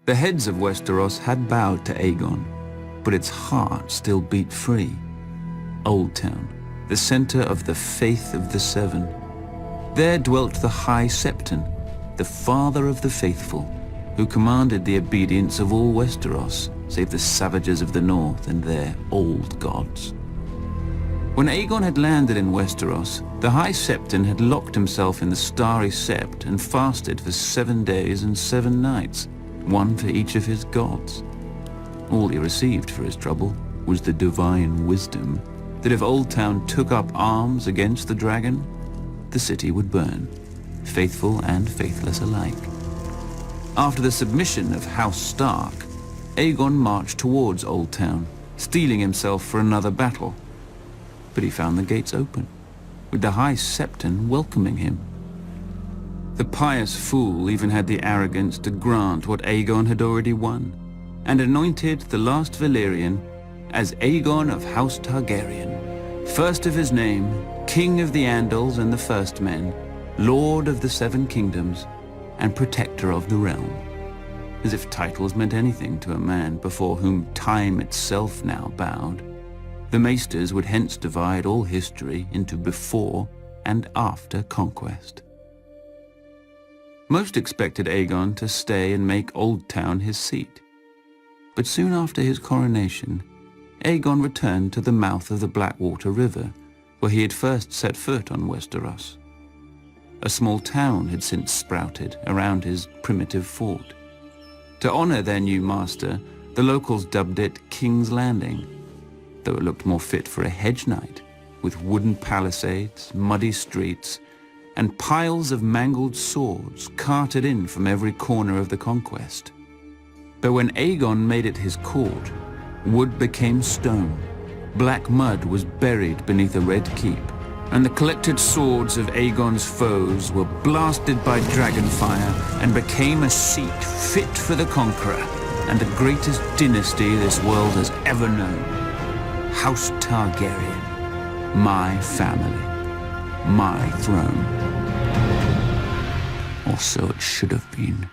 The heads of Westeros had bowed to Aegon, but its heart still beat free. Old Town, the center of the Faith of the Seven. There dwelt the High Septon, the father of the faithful, who commanded the obedience of all Westeros, save the savages of the north and their old gods. When Aegon had landed in Westeros, the High Septon had locked himself in the Starry Sept and fasted for 7 days and 7 nights, one for each of his gods. All he received for his trouble was the divine wisdom that if Old Town took up arms against the dragon, the city would burn, faithful and faithless alike. After the submission of House Stark, Aegon marched towards Old Town, steeling himself for another battle. But he found the gates open, with the High Septon welcoming him. The pious fool even had the arrogance to grant what Aegon had already won, and anointed the last Valyrian as Aegon of House Targaryen, first of his name, King of the Andals and the First Men, Lord of the Seven Kingdoms, and Protector of the Realm. As if titles meant anything to a man before whom time itself now bowed. The Maesters would hence divide all history into before and after conquest. Most expected Aegon to stay and make Old Town his seat. But soon after his coronation, Aegon returned to the mouth of the Blackwater River, where he had first set foot on Westeros. A small town had since sprouted around his primitive fort. To honor their new master, the locals dubbed it King's Landing, though it looked more fit for a hedge knight, with wooden palisades, muddy streets, and piles of mangled swords carted in from every corner of the conquest. But when Aegon made it his court, wood became stone, black mud was buried beneath a red keep, and the collected swords of Aegon's foes were blasted by dragonfire and became a seat fit for the conqueror and the greatest dynasty this world has ever known. House Targaryen, my family, my throne. Or so it should have been.